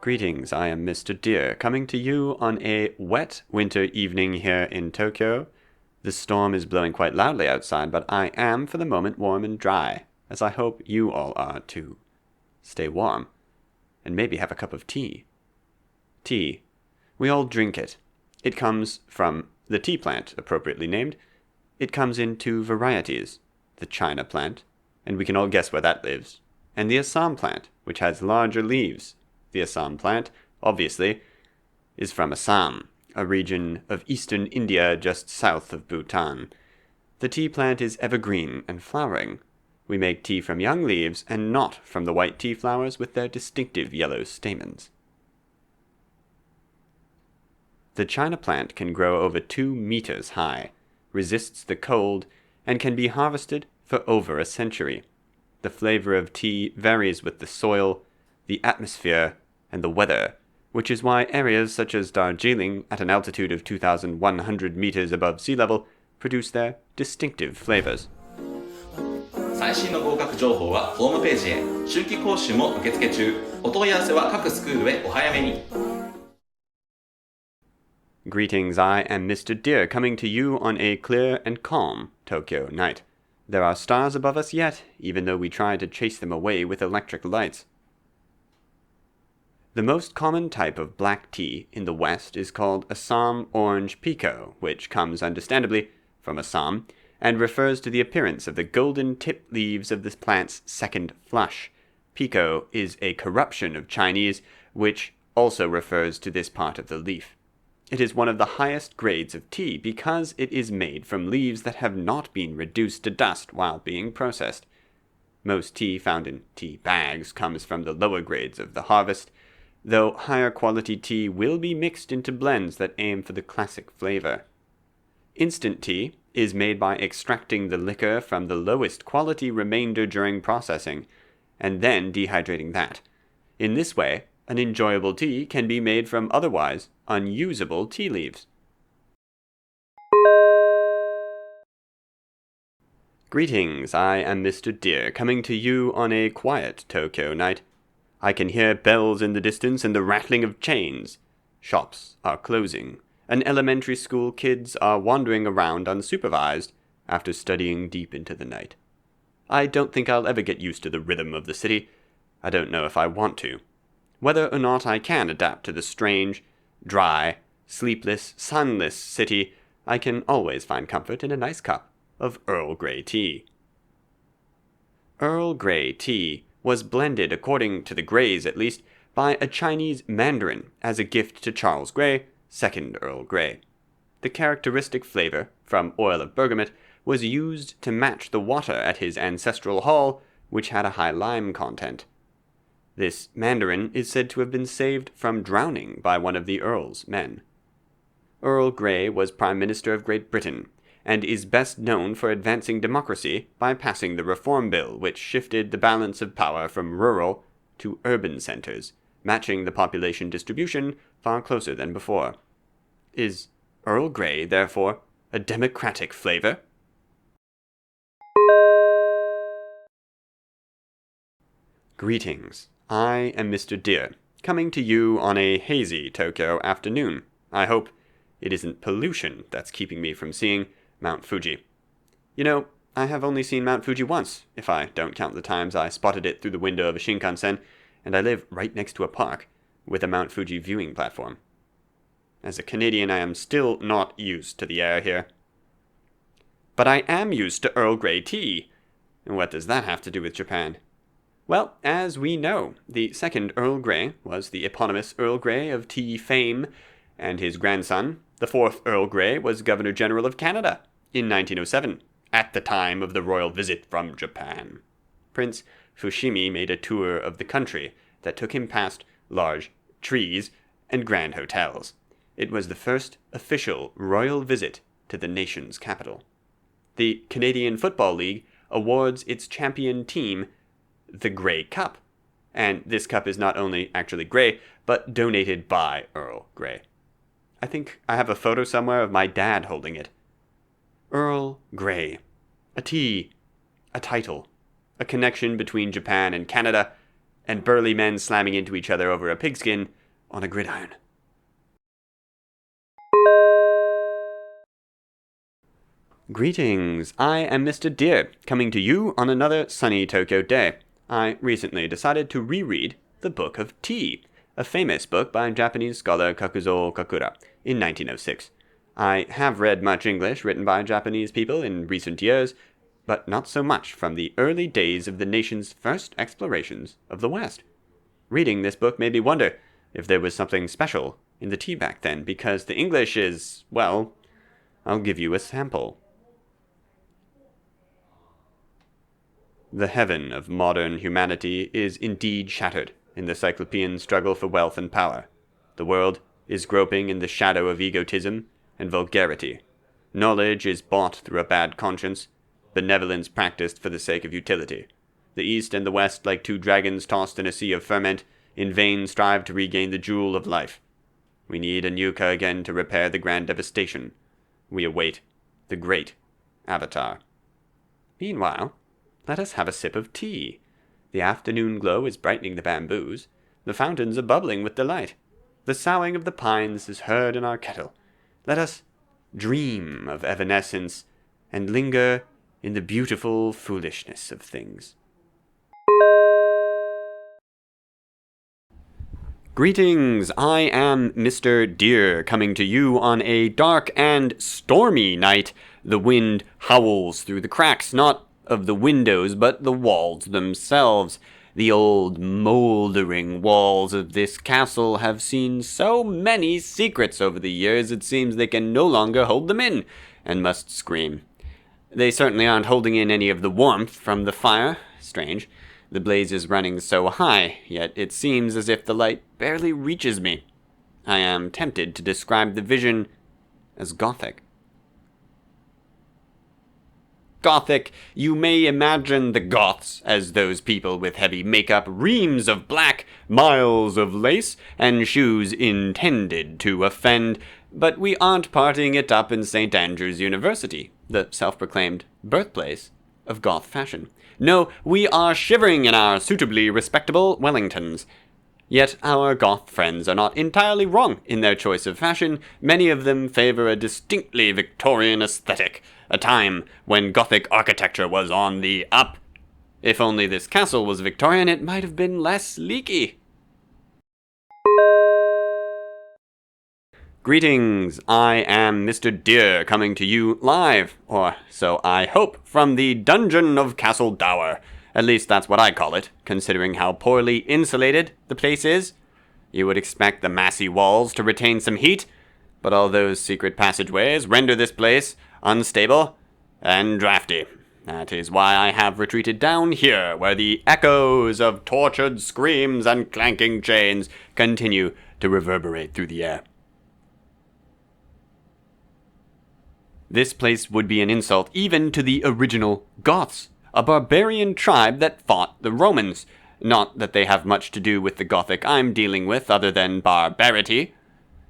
Greetings, I am Mr. Dear, coming to you on a wet winter evening here in Tokyo. The storm is blowing quite loudly outside, but I am, for the moment, warm and dry, as I hope you all are too. Stay warm, and maybe have a cup of tea. Tea. We all drink it. It comes from the tea plant, appropriately named. It comes in two varieties, the China plant, and we can all guess where that lives, and the Assam plant, which has larger leaves. The Assam plant, obviously, is from Assam, a region of eastern India just south of Bhutan. The tea plant is evergreen and flowering. We make tea from young leaves and not from the white tea flowers with their distinctive yellow stamens. The China plant can grow over 2 meters high, resists the cold, and can be harvested for over a century. The flavor of tea varies with the soil, the atmosphere, and the weather, which is why areas such as Darjeeling, at an altitude of 2,100 meters above sea level, produce their distinctive flavors. 最新の合格情報はホームページへ。春季講習も受付中。お問い合わせは各スクールへお早めに。Greetings, I am Mr. Dear, coming to you on a clear and calm Tokyo night. There are stars above us yet, even though we try to chase them away with electric lights. The most common type of black tea in the West is called Assam Orange Pekoe, which comes, understandably, from Assam, and refers to the appearance of the golden tipped leaves of this plant's second flush. Pekoe is a corruption of Chinese, which also refers to this part of the leaf. It is one of the highest grades of tea because it is made from leaves that have not been reduced to dust while being processed. Most tea found in tea bags comes from the lower grades of the harvest, though higher quality tea will be mixed into blends that aim for the classic flavor. Instant tea is made by extracting the liquor from the lowest quality remainder during processing, and then dehydrating that. In this way, an enjoyable tea can be made from otherwise unusable tea leaves. Greetings, I am Mr. Dear, coming to you on a quiet Tokyo night. I can hear bells in the distance and the rattling of chains. Shops are closing, and elementary school kids are wandering around unsupervised after studying deep into the night. I don't think I'll ever get used to the rhythm of the city. I don't know if I want to. Whether or not I can adapt to the strange, dry, sleepless, sunless city, I can always find comfort in a nice cup of Earl Grey tea. Earl Grey tea was blended, according to the Greys at least, by a Chinese mandarin as a gift to Charles Grey, 2nd Earl Grey. The characteristic flavor, from oil of bergamot, was used to match the water at his ancestral hall, which had a high lime content. This mandarin is said to have been saved from drowning by one of the Earl's men. Earl Grey was Prime Minister of Great Britain, and is best known for advancing democracy by passing the Reform Bill, which shifted the balance of power from rural to urban centers, matching the population distribution far closer than before. Is Earl Grey, therefore, a democratic flavor? Greetings, I am Mr. Dear, coming to you on a hazy Tokyo afternoon. I hope it isn't pollution that's keeping me from seeing Mount Fuji. You know, I have only seen Mount Fuji once, if I don't count the times I spotted it through the window of a Shinkansen, and I live right next to a park with a Mount Fuji viewing platform. As a Canadian, I am still not used to the air here. But I am used to Earl Grey tea. And what does that have to do with Japan? Well, as we know, the 2nd Earl Grey was the eponymous Earl Grey of tea fame, and his grandson, the 4th Earl Grey, was Governor General of Canada in 1907, at the time of the royal visit from Japan. Prince Fushimi made a tour of the country that took him past large trees and grand hotels. It was the first official royal visit to the nation's capital. The Canadian Football League awards its champion team the Grey Cup, and this cup is not only actually grey, but donated by Earl Grey. I think I have a photo somewhere of my dad holding it. Earl Grey. A tea, a title, a connection between Japan and Canada, and burly men slamming into each other over a pigskin on a gridiron. Greetings, I am Mr. Dear, coming to you on another sunny Tokyo day. I recently decided to reread the Book of Tea, a famous book by Japanese scholar Kakuzo Kakura in 1906. I have read much English written by Japanese people in recent years, but not so much from the early days of the nation's first explorations of the West. Reading this book made me wonder if there was something special in the tea back then, because the English is, well, I'll give you a sample. The heaven of modern humanity is indeed shattered in the cyclopean struggle for wealth and power. The world is groping in the shadow of egotism and vulgarity. Knowledge is bought through a bad conscience, benevolence practiced for the sake of utility. The East and the West, like two dragons tossed in a sea of ferment, in vain strive to regain the jewel of life. We need a Nuka again to repair the grand devastation. We await the great Avatar. Meanwhile, let us have a sip of tea. The afternoon glow is brightening the bamboos. The fountains are bubbling with delight. The soughing of the pines is heard in our kettle. Let us dream of evanescence and linger in the beautiful foolishness of things. Greetings, I am Mr. Dear, coming to you on a dark and stormy night. The wind howls through the cracks, not of the windows, but the walls themselves. The old mouldering walls of this castle have seen so many secrets over the years it seems they can no longer hold them in, and must scream. They certainly aren't holding in any of the warmth from the fire. Strange. The blaze is running so high, yet it seems as if the light barely reaches me. I am tempted to describe the vision as Gothic. Gothic, you may imagine the Goths as those people with heavy makeup, reams of black, miles of lace, and shoes intended to offend, but we aren't partying it up in St. Andrews University, the self-proclaimed birthplace of Goth fashion. No, we are shivering in our suitably respectable Wellingtons. Yet our Goth friends are not entirely wrong in their choice of fashion. Many of them favor a distinctly Victorian aesthetic, a time when Gothic architecture was on the up. If only this castle was Victorian, it might have been less leaky. Greetings, I am Mr. Dear, coming to you live, or so I hope, from the Dungeon of Castle Dower. At least that's what I call it, considering how poorly insulated the place is. You would expect the massy walls to retain some heat, but all those secret passageways render this place unstable and drafty. That is why I have retreated down here, where the echoes of tortured screams and clanking chains continue to reverberate through the air. This place would be an insult even to the original Goths, a barbarian tribe that fought the Romans. Not that they have much to do with the Gothic I'm dealing with other than barbarity.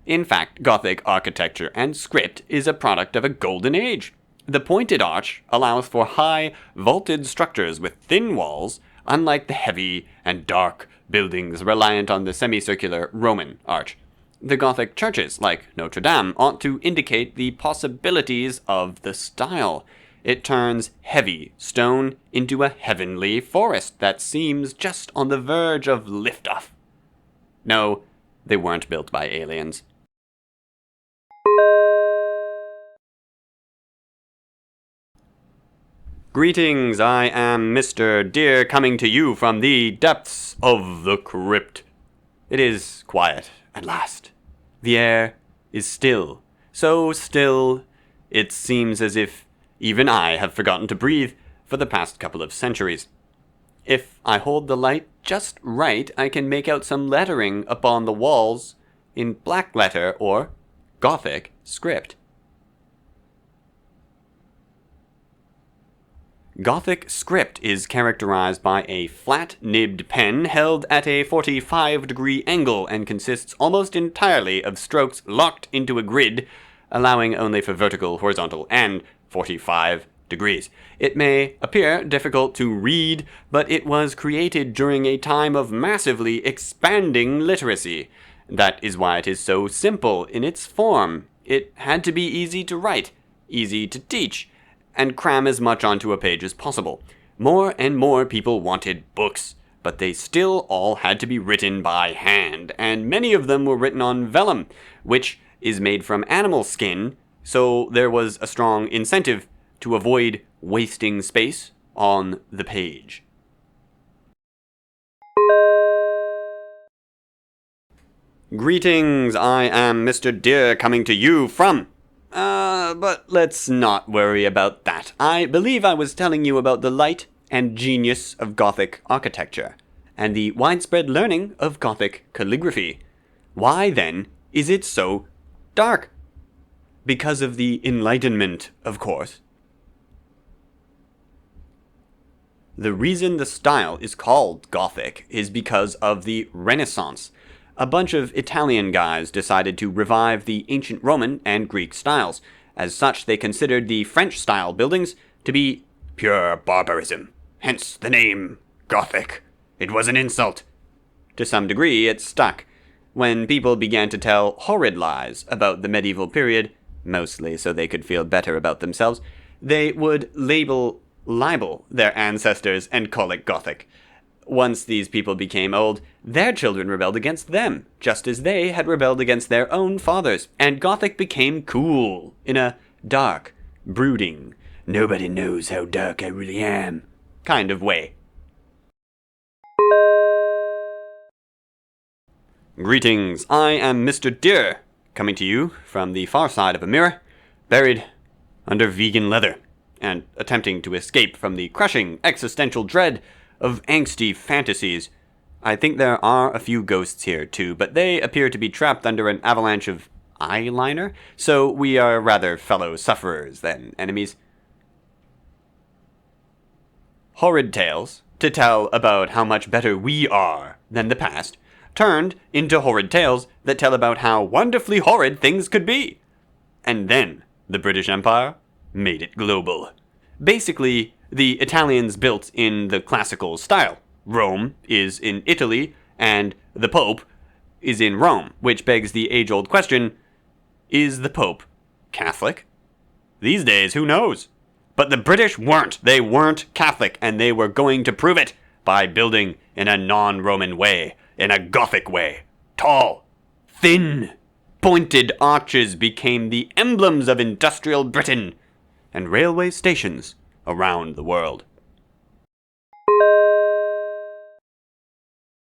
In fact, Gothic architecture and script is a product of a golden age. The pointed arch allows for high, vaulted structures with thin walls, unlike the heavy and dark buildings reliant on the semicircular Roman arch. The Gothic churches, like Notre Dame, ought to indicate the possibilities of the style. It turns heavy stone into a heavenly forest that seems just on the verge of liftoff. No, they weren't built by aliens. Greetings, I am Mr. Dear, coming to you from the depths of the crypt. It is quiet at last. The air is still, so still, it seems as if even I have forgotten to breathe for the past couple of centuries. If I hold the light just right, I can make out some lettering upon the walls in black letter or Gothic script. Gothic script is characterized by a flat-nibbed pen held at a 45-degree angle and consists almost entirely of strokes locked into a grid, allowing only for vertical, horizontal, and 45 degrees. It may appear difficult to read, but it was created during a time of massively expanding literacy. That is why it is so simple in its form. It had to be easy to write, easy to teach, and cram as much onto a page as possible. More and more people wanted books, but they still all had to be written by hand, and many of them were written on vellum, which is made from animal skin, so there was a strong incentive to avoid wasting space on the page. Greetings, I am Mr. Dear coming to you from... but let's not worry about that. I believe I was telling you about the light and genius of Gothic architecture, and the widespread learning of Gothic calligraphy. Why, then, is it so dark? Because of the Enlightenment, of course. The reason the style is called Gothic is because of the Renaissance. A bunch of Italian guys decided to revive the ancient Roman and Greek styles. As such, they considered the French-style buildings to be pure barbarism. Hence the name Gothic. It was an insult. To some degree, it stuck. When people began to tell horrid lies about the medieval period, mostly so they could feel better about themselves, they would libel their ancestors and call it Gothic. Once these people became old, their children rebelled against them, just as they had rebelled against their own fathers, and Gothic became cool, in a dark, brooding, nobody knows how dark I really am kind of way. Greetings, I am Mr. Dear, coming to you from the far side of a mirror, buried under vegan leather, and attempting to escape from the crushing existential dread of angsty fantasies. I think there are a few ghosts here too, but they appear to be trapped under an avalanche of eyeliner, so we are rather fellow sufferers than enemies. Horrid tales, to tell about how much better we are than the past, turned into horrid tales that tell about how wonderfully horrid things could be. And then the British Empire made it global. Basically, the Italians built in the classical style. Rome is in Italy, and the Pope is in Rome, which begs the age-old question, is the Pope Catholic? These days, who knows? But the British weren't. They weren't Catholic, and they were going to prove it by building in a non-Roman way, in a Gothic way. Tall, thin, pointed arches became the emblems of industrial Britain and railway stations around the world.